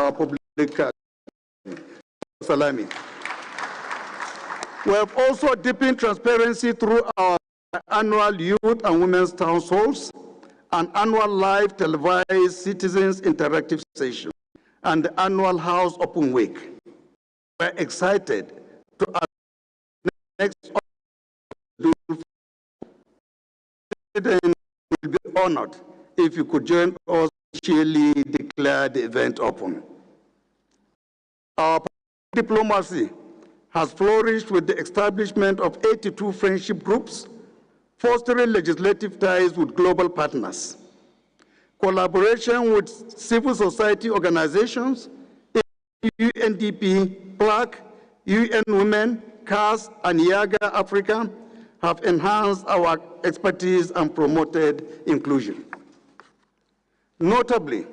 our public salami. We have also deepened transparency through our annual youth and women's town halls, an annual live televised citizens interactive session, and the annual House Open Week. We're excited to next President will be honored if you could join us officially declare the event open. Our diplomacy has flourished with the establishment of 82 friendship groups, fostering legislative ties with global partners. Collaboration with civil society organizations, UNDP, PLAC, UN Women, CAS, and YAGA Africa have enhanced our expertise and promoted inclusion. Notably,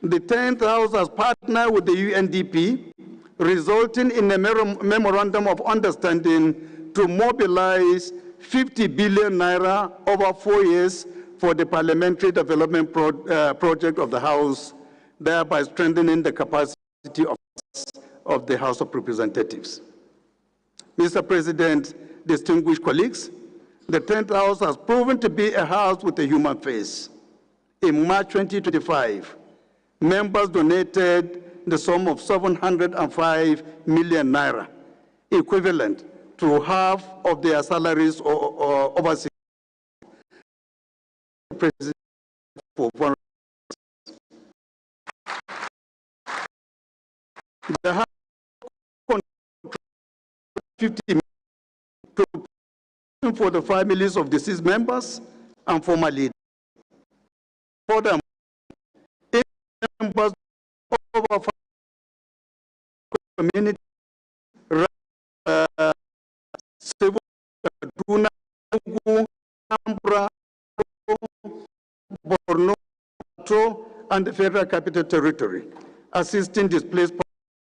the 10th House has partnered with the UNDP, resulting in a memorandum of understanding to mobilize 50 billion naira over 4 years for the parliamentary development project of the House, thereby strengthening the capacity of the House of Representatives. Mr. President, distinguished colleagues, the 10th House has proven to be a house with a human face. In March 2025, members donated the sum of 705 million naira, equivalent to half of their salaries or overseas. President for the House 50 million for the families of deceased members and former leaders. Furthermore, members of our community, civil, Ambra, Borno, and the Federal Capital Territory, assisting displaced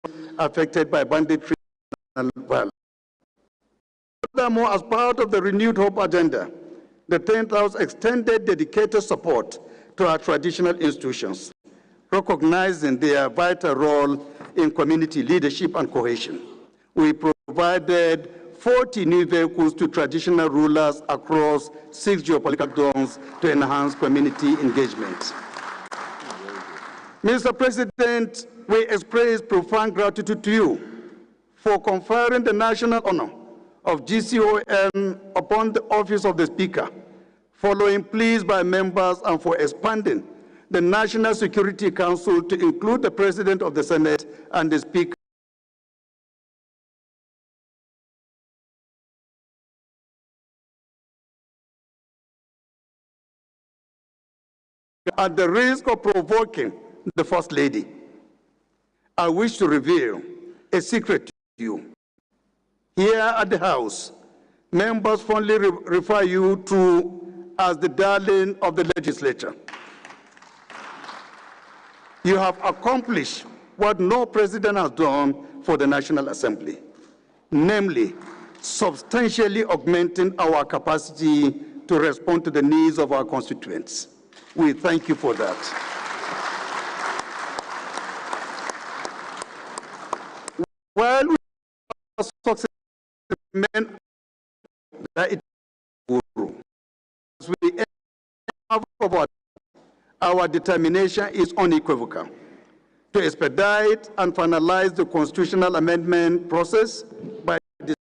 persons affected by banditry and violence. Furthermore, as part of the renewed hope agenda, the 10th House extended dedicated support to our traditional institutions, recognizing their vital role in community leadership and cohesion. We provided 40 new vehicles to traditional rulers across 6 geopolitical zones to enhance community engagement. Mr. President, we express profound gratitude to you for conferring the national honor of GCON upon the office of the Speaker, following pleas by members, and for expanding the National Security Council to include the President of the Senate and the Speaker. At the risk of provoking the First Lady, I wish to reveal a secret to you. Here at the House, members fondly refer you to as the darling of the legislature. You have accomplished what no president has done for the National Assembly, namely, substantially augmenting our capacity to respond to the needs of our constituents. We thank you for that. While we are successful, men that it as we have our determination is unequivocal to expedite and finalize the constitutional amendment process by the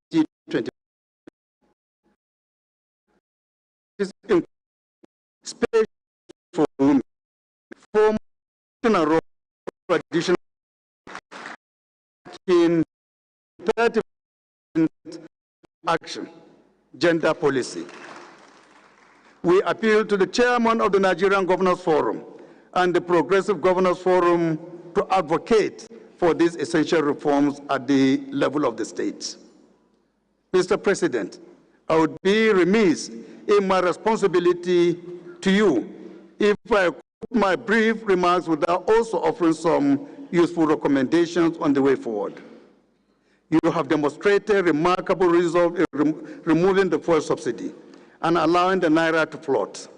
2020. Space for women, for traditional in 30% action, gender policy. We appeal to the chairman of the Nigerian Governors Forum and the Progressive Governors Forum to advocate for these essential reforms at the level of the states. Mr. President, I would be remiss in my responsibility to you if I put my brief remarks without also offering some useful recommendations on the way forward. You have demonstrated remarkable resolve in removing the fuel subsidy and allowing the naira to float.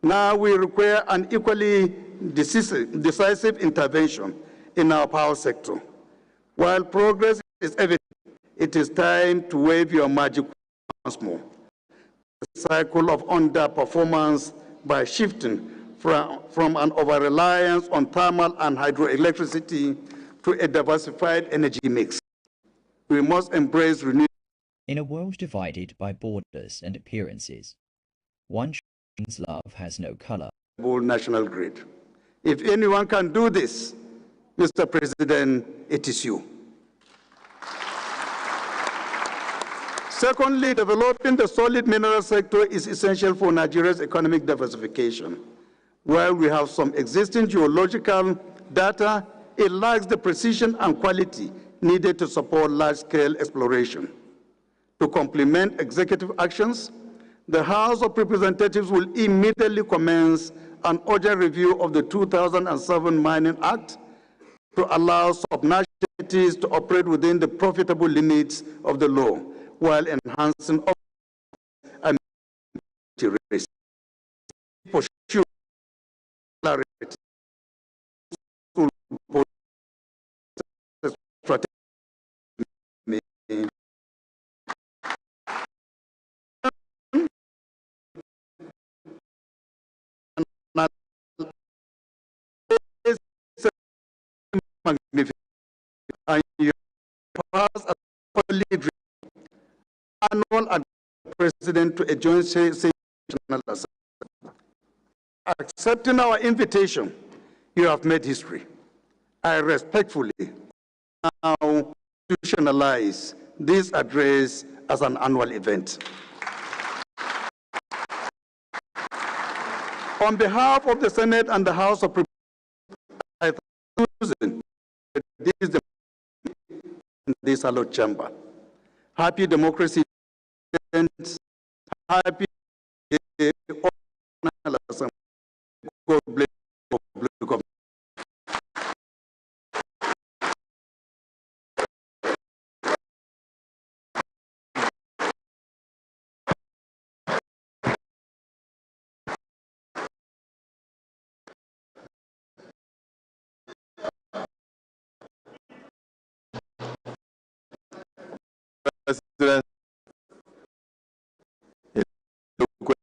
Now we require an equally decisive intervention in our power sector. While progress is evident, it is time to wave your magic once more. The cycle of underperformance by shifting from an over-reliance on thermal and hydroelectricity to a diversified energy mix. We must embrace renewable. In a world divided by borders and appearances, one train's love has no color. National grid. If anyone can do this, Mr. President, it is you. Secondly, developing the solid mineral sector is essential for Nigeria's economic diversification. While we have some existing geological data, it lacks the precision and quality needed to support large-scale exploration. To complement executive actions, the House of Representatives will immediately commence an urgent review of the 2007 Mining Act to allow sub-nationalities to operate within the profitable limits of the law, while enhancing and risk. Pursue clarity. And you pass a annual president to a joint session. Accepting our invitation, you have made history. I respectfully now institutionalize this address as an annual event. On behalf of the Senate and the House of Representatives, I thank you in this hallowed chamber. Happy democracy, happy God bless you.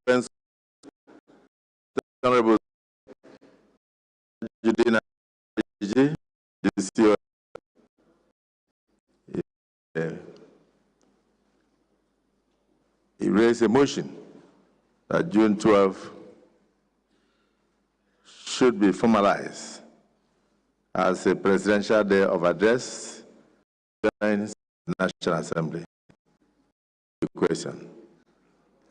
President, Honorable Judina, he raised a motion that June 12 should be formalized as a presidential day of address during the National Assembly. Question.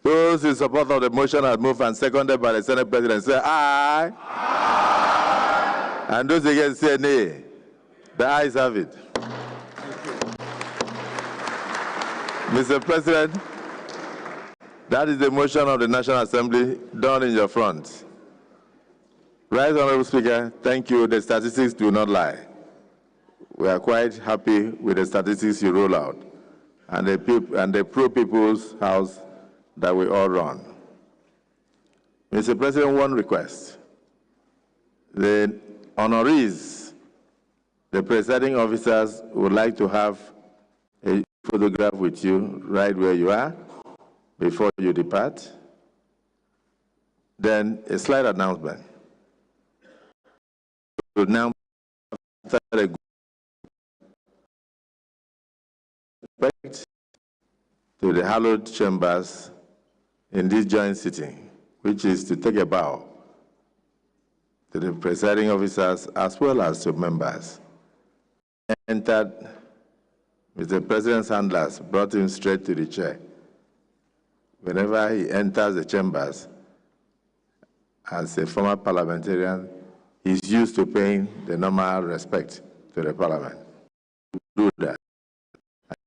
Those in support of the motion are moved and seconded by the Senate President say aye. Aye. And those against say nay. The ayes have it. Mr. President, that is the motion of the National Assembly done in your front. Right, Honorable Speaker, thank you. The statistics do not lie. We are quite happy with the statistics you roll out and the pro-people's house that we all run. Mr. President, one request. The honorees, the presiding officers would like to have a photograph with you right where you are before you depart. Then a slight announcement. We will now respect to the hallowed chambers in this joint sitting, which is to take a bow to the presiding officers as well as to members. Entered, Mr. President's handlers brought him straight to the chair. Whenever he enters the chambers, as a former parliamentarian, he's used to paying the normal respect to the parliament. Do that.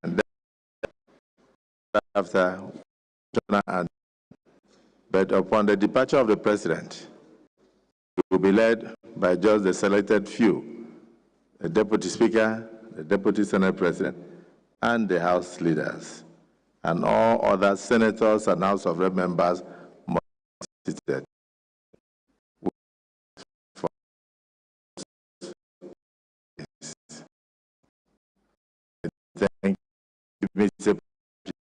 And then after, but upon the departure of the president, it will be led by just the selected few, the deputy speaker, the deputy senate president, and the house leaders, and all other senators and House of Rep members must be seated. Mr.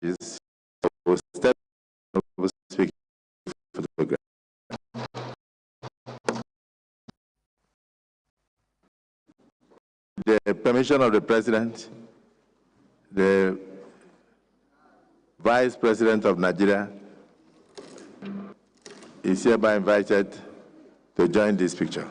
President, I will step over speaking for the program. The permission of the President, the Vice President of Nigeria is hereby invited to join this picture.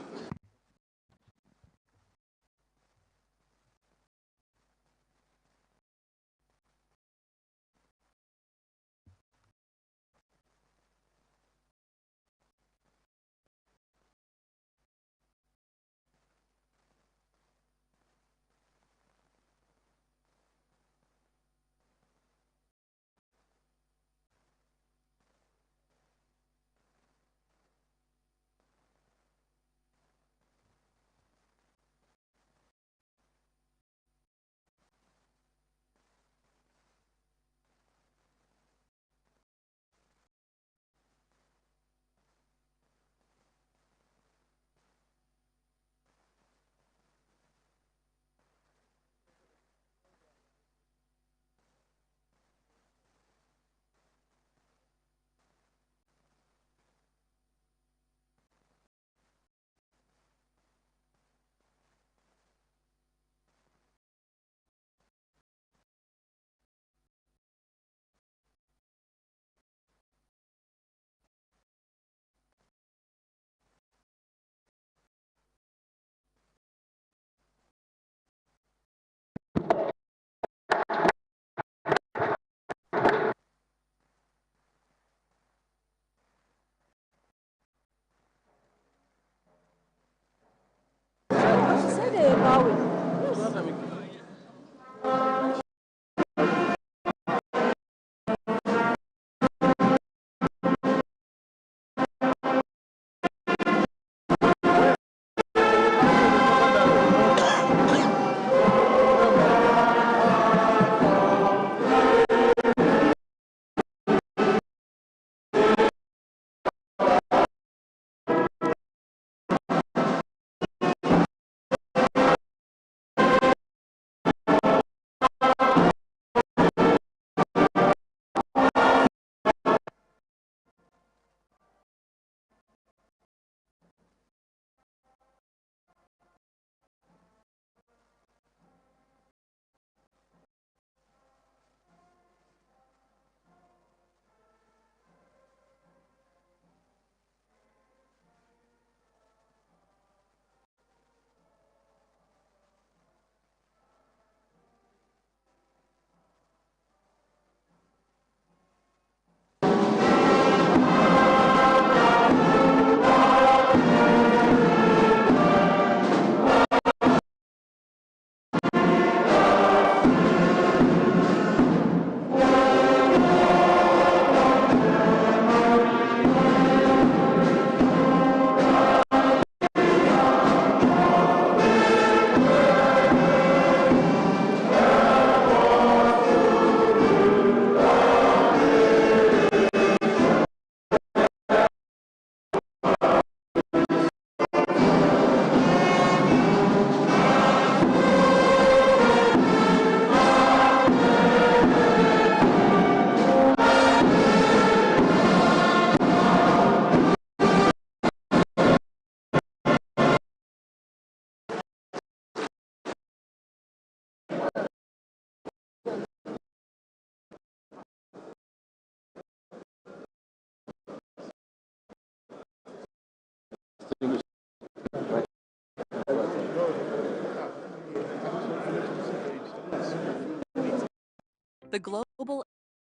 The global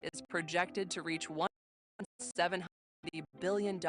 is projected to reach $1.7 billion